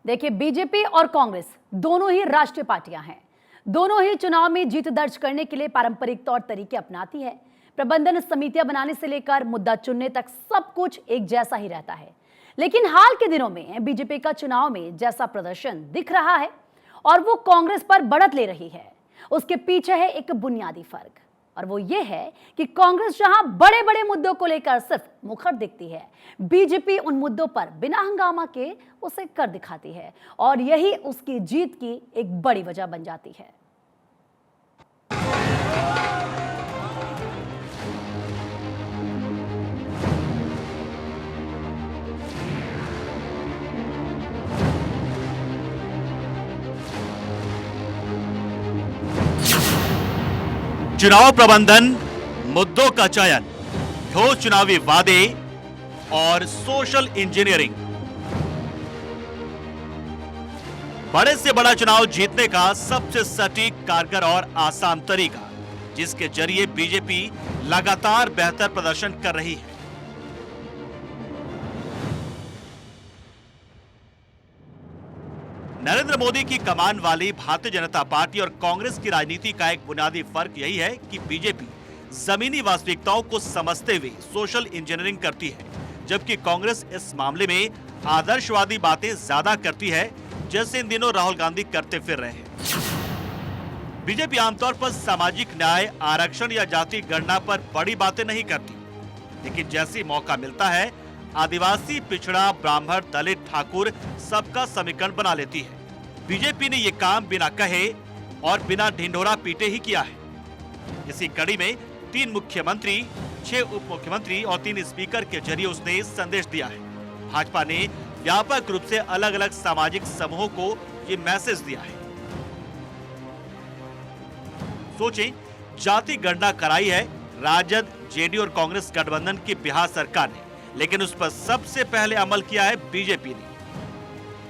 देखिए, बीजेपी और कांग्रेस दोनों ही राष्ट्रीय पार्टियां हैं। दोनों ही चुनाव में जीत दर्ज करने के लिए पारंपरिक तौर तरीके अपनाती है। प्रबंधन समितियां बनाने से लेकर मुद्दा चुनने तक सब कुछ एक जैसा ही रहता है। लेकिन हाल के दिनों में बीजेपी का चुनाव में जैसा प्रदर्शन दिख रहा है और वो कांग्रेस पर बढ़त ले रही है, उसके पीछे है एक बुनियादी फर्क, और वो ये है कि कांग्रेस जहां बड़े बड़े मुद्दों को लेकर सिर्फ मुखर दिखती है, बीजेपी उन मुद्दों पर बिना हंगामा के उसे कर दिखाती है, और यही उसकी जीत की एक बड़ी वजह बन जाती है। चुनाव प्रबंधन, मुद्दों का चयन, ठोस चुनावी वादे और सोशल इंजीनियरिंग। बड़े से बड़ा चुनाव जीतने का सबसे सटीक, कारगर और आसान तरीका, जिसके जरिए बीजेपी लगातार बेहतर प्रदर्शन कर रही है। नरेंद्र मोदी की कमान वाली भारतीय जनता पार्टी और कांग्रेस की राजनीति का एक बुनियादी फर्क यही है कि बीजेपी जमीनी वास्तविकताओं को समझते हुए सोशल इंजीनियरिंग करती है, जबकि कांग्रेस इस मामले में आदर्शवादी बातें ज्यादा करती है, जैसे इन दिनों राहुल गांधी करते फिर रहे हैं। बीजेपी आमतौर पर सामाजिक न्याय, आरक्षण या जाति गणना पर बड़ी बातें नहीं करती, लेकिन जैसे मौका मिलता है आदिवासी, पिछड़ा, ब्राह्मण, दलित, ठाकुर सबका समीकरण बना लेती है। बीजेपी ने यह काम बिना कहे और बिना ढिंढोरा पीटे ही किया है। इसी कड़ी में 3 मुख्यमंत्री, 6 उप मुख्यमंत्री और 3 स्पीकर के जरिए उसने संदेश दिया है। भाजपा ने व्यापक रूप से अलग अलग सामाजिक समूहों को ये मैसेज दिया है। सोचें, जाति गणना कराई है राजद, जेडीयू और कांग्रेस गठबंधन की बिहार सरकार ने, लेकिन उस पर सबसे पहले अमल किया है बीजेपी ने।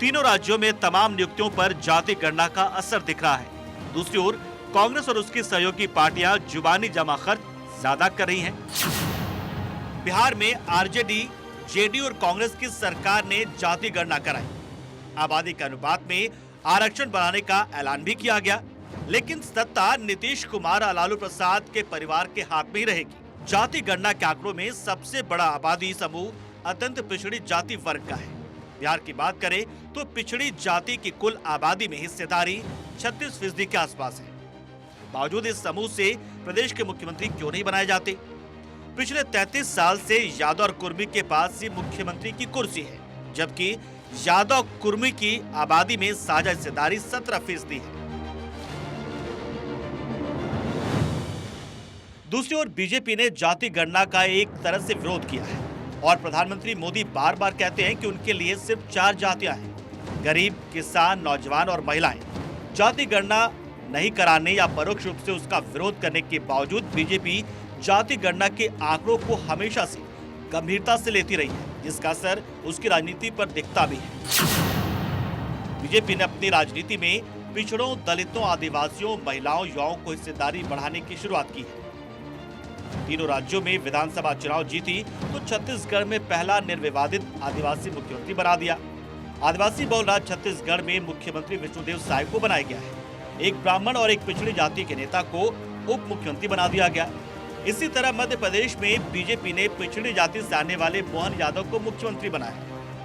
तीनों राज्यों में तमाम नियुक्तियों पर जाति गणना का असर दिख रहा है। दूसरी ओर कांग्रेस और उसकी सहयोगी पार्टियां जुबानी जमा खर्च ज्यादा कर रही हैं। बिहार में आरजेडी, जेडीयू और कांग्रेस की सरकार ने जाति गणना कराई। आबादी के अनुपात में आरक्षण बढ़ाने का ऐलान भी किया गया, लेकिन सत्ता नीतीश कुमार और लालू प्रसाद के परिवार के हाथ में ही रहेगी। जाति गणना के आंकड़ों में सबसे बड़ा आबादी समूह अत्यंत पिछड़ी जाति वर्ग का है। बिहार की बात करें तो पिछड़ी जाति की कुल आबादी में हिस्सेदारी 36% के आसपास है। बावजूद इस समूह से प्रदेश के मुख्यमंत्री क्यों नहीं बनाए जाते? पिछले 33 साल से यादव और कुर्मी के पास ही मुख्यमंत्री की कुर्सी है, जबकि यादव कुर्मी की आबादी में साझा हिस्सेदारी 17% है। दूसरी ओर बीजेपी ने जाति गणना का एक तरह से विरोध किया है, और प्रधानमंत्री मोदी बार बार कहते हैं कि उनके लिए सिर्फ 4 जातियां हैं, गरीब, किसान, नौजवान और महिलाएं। जाति गणना नहीं कराने या परोक्ष रूप से उसका विरोध करने के बावजूद बीजेपी जाति गणना के आंकड़ों को हमेशा से गंभीरता से लेती रही है, जिसका असर उसकी राजनीति पर दिखता भी है। बीजेपी ने अपनी राजनीति में पिछड़ों, दलितों, आदिवासियों, महिलाओं, युवाओं को हिस्सेदारी बढ़ाने की शुरुआत की है। तीनों राज्यों में विधानसभा चुनाव जीती तो छत्तीसगढ़ में पहला निर्विवादित आदिवासी मुख्यमंत्री बना दिया। आदिवासी बहुल राज्य छत्तीसगढ़ में मुख्यमंत्री विष्णुदेव साय को बनाया गया है। एक ब्राह्मण और एक पिछड़ी जाति के नेता को उप मुख्यमंत्री बना दिया गया। इसी तरह मध्य प्रदेश में बीजेपी ने पिछड़ी जाति से आने वाले मोहन यादव को मुख्यमंत्री बनाया,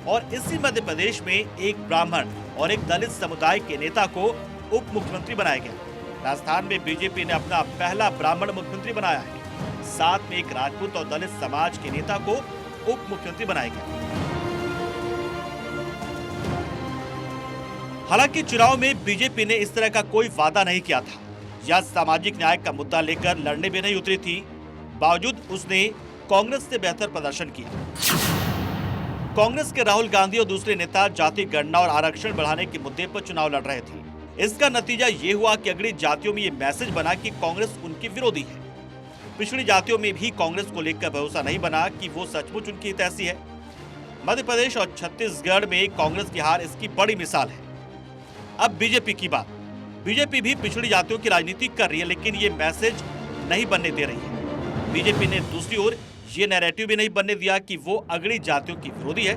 और इसी मध्य प्रदेश में एक ब्राह्मण और एक दलित समुदाय के नेता को उप मुख्यमंत्री बनाया गया। राजस्थान में बीजेपी ने अपना पहला ब्राह्मण मुख्यमंत्री बनाया है। साथ में एक राजपूत और दलित समाज के नेता को उप मुख्यमंत्री बनाया गया। हालांकि चुनाव में बीजेपी ने इस तरह का कोई वादा नहीं किया था या सामाजिक न्याय का मुद्दा लेकर लड़ने भी नहीं उतरी थी। बावजूद उसने कांग्रेस से बेहतर प्रदर्शन किया। कांग्रेस के राहुल गांधी और दूसरे नेता जाति गणना और आरक्षण बढ़ाने के मुद्दे पर चुनाव लड़ रहे थे। इसका नतीजा ये हुआ कि अगली जातियों में ये मैसेज बना कि कांग्रेस उनकी विरोधी है। पिछड़ी जातियों में भी कांग्रेस को लेकर भरोसा नहीं बना कि वो सचमुच उनकी हितैषी है। मध्य प्रदेश और छत्तीसगढ़ में कांग्रेस की हार इसकी बड़ी मिसाल है। अब बीजेपी की बात। बीजेपी भी पिछड़ी जातियों की राजनीति कर रही है, लेकिन ये मैसेज नहीं बनने दे रही है। बीजेपी ने दूसरी ओर ये नैरेटिव भी नहीं बनने दिया कि वो अगड़ी जातियों की विरोधी है।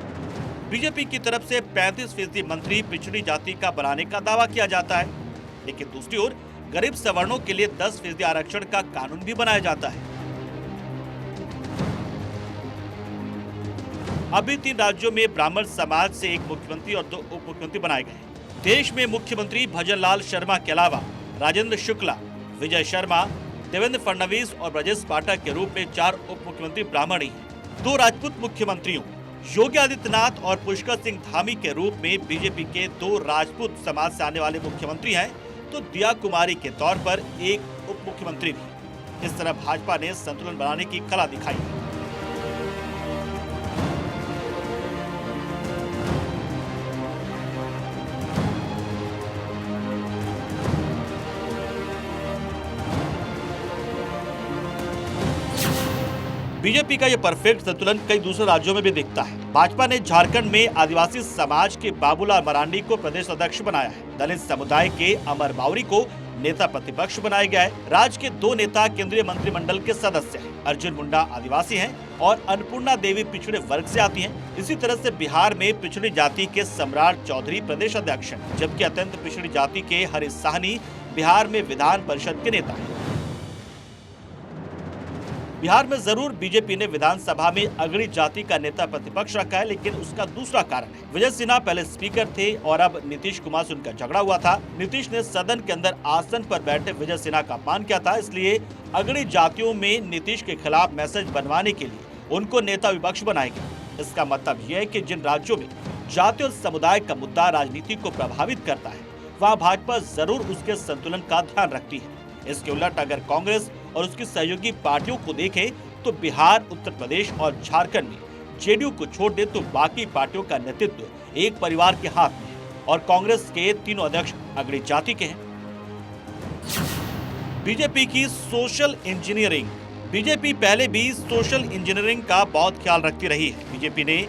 बीजेपी की तरफ से 35% मंत्री पिछड़ी जाति का बनाने का दावा किया जाता है, लेकिन दूसरी ओर गरीब सवर्णों के लिए 10% आरक्षण का कानून भी बनाया जाता है। अभी 3 राज्यों में ब्राह्मण समाज से 1 मुख्यमंत्री और 2 उप मुख्यमंत्री बनाए गए। देश में मुख्यमंत्री भजनलाल शर्मा के अलावा राजेंद्र शुक्ला, विजय शर्मा, देवेंद्र फडणवीस और ब्रजेश पाठक के रूप में 4 उप मुख्यमंत्री ब्राह्मण ही हैं। 2 राजपूत मुख्यमंत्रियों योगी आदित्यनाथ और पुष्कर सिंह धामी के रूप में बीजेपी के 2 राजपूत समाज से आने वाले मुख्यमंत्री हैं, तो दिया कुमारी के तौर पर 1 उप मुख्यमंत्री भी। इस तरह भाजपा ने संतुलन बनाने की कला दिखाई है। बीजेपी का यह परफेक्ट संतुलन कई दूसरे राज्यों में भी दिखता है। भाजपा ने झारखंड में आदिवासी समाज के बाबूलाल मरांडी को प्रदेश अध्यक्ष बनाया है। दलित समुदाय के अमर बावरी को नेता प्रतिपक्ष बनाया गया है। राज्य के 2 नेता केंद्रीय मंत्रिमंडल के सदस्य हैं। अर्जुन मुंडा आदिवासी हैं और अन्नपूर्णा देवी पिछड़े वर्ग से आती हैं। इसी तरह से बिहार में पिछड़ी जाति के सम्राट चौधरी प्रदेश अध्यक्ष हैं, जबकि अत्यंत पिछड़ी जाति के हरीश साहनी बिहार में विधान परिषद के नेता हैं। बिहार में जरूर बीजेपी ने विधानसभा में अगड़ी जाति का नेता प्रतिपक्ष रखा है, लेकिन उसका दूसरा कारण है। विजय सिन्हा पहले स्पीकर थे और अब नीतीश कुमार से उनका झगड़ा हुआ था। नीतीश ने सदन के अंदर आसन पर बैठे विजय सिन्हा का अपमान किया था, इसलिए अगड़ी जातियों में नीतीश के खिलाफ मैसेज बनवाने के लिए उनको नेता विपक्ष बनाया गया। इसका मतलब यह है कि जिन राज्यों में जाति और समुदाय का मुद्दा राजनीति को प्रभावित करता है, वहाँ भाजपा जरूर उसके संतुलन का ध्यान रखती है। इसके उलट अगर कांग्रेस और उसकी सहयोगी पार्टियों को देखें तो बिहार, उत्तर प्रदेश और झारखंड में जेडीयू को छोड़ दे तो बाकी पार्टियों का नेतृत्व एक परिवार के हाथ में है और कांग्रेस के 3 अध्यक्ष अगड़ी जाति के हैं। बीजेपी की सोशल इंजीनियरिंग। बीजेपी पहले भी सोशल इंजीनियरिंग का बहुत ख्याल रखती रही है। बीजेपी ने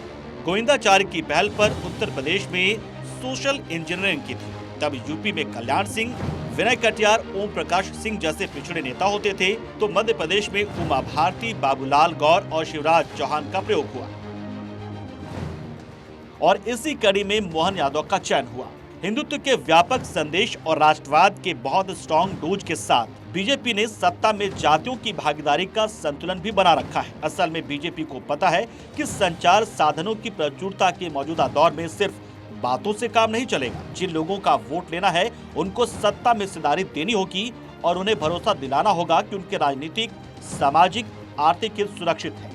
गोविंदाचार्य की पहल पर उत्तर प्रदेश में सोशल इंजीनियरिंग की थी। तब यूपी में कल्याण सिंह, विनय कटियार, ओम प्रकाश सिंह जैसे पिछड़े नेता होते थे, तो मध्य प्रदेश में उमा भारती, बाबूलाल गौर और शिवराज चौहान का प्रयोग हुआ और इसी कड़ी में मोहन यादव का चयन हुआ। हिंदुत्व के व्यापक संदेश और राष्ट्रवाद के बहुत स्ट्रॉन्ग डोज के साथ बीजेपी ने सत्ता में जातियों की भागीदारी का संतुलन भी बना रखा है। असल में बीजेपी को पता है कि संचार साधनों की प्रचुरता के मौजूदा दौर में सिर्फ बातों से काम नहीं चलेगा। जिन लोगों का वोट लेना है उनको सत्ता में हिस्सेदारी देनी होगी और उन्हें भरोसा दिलाना होगा कि उनके राजनीतिक, सामाजिक, आर्थिक हित सुरक्षित है।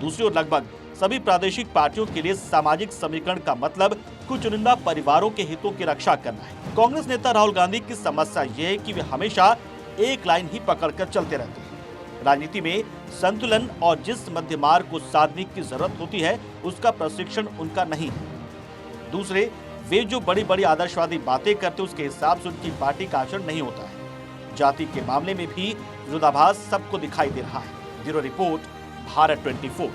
दूसरी ओर लगभग सभी प्रादेशिक पार्टियों के लिए सामाजिक समीकरण का मतलब कुछ चुनिंदा परिवारों के हितों की रक्षा करना है। कांग्रेस नेता राहुल गांधी की समस्या यह है कि वे हमेशा एक लाइन ही पकड़कर चलते रहते हैं। राजनीति में संतुलन और जिस मध्य मार्ग को साधने की जरूरत होती है उसका प्रशिक्षण उनका नहीं है। दूसरे, वे जो बड़ी बड़ी आदर्शवादी बातें करते उसके हिसाब से उनकी पार्टी का आचरण नहीं होता है। जाति के मामले में भी विरोधाभास सबको दिखाई दे रहा है। Bureau report, Bharat 24।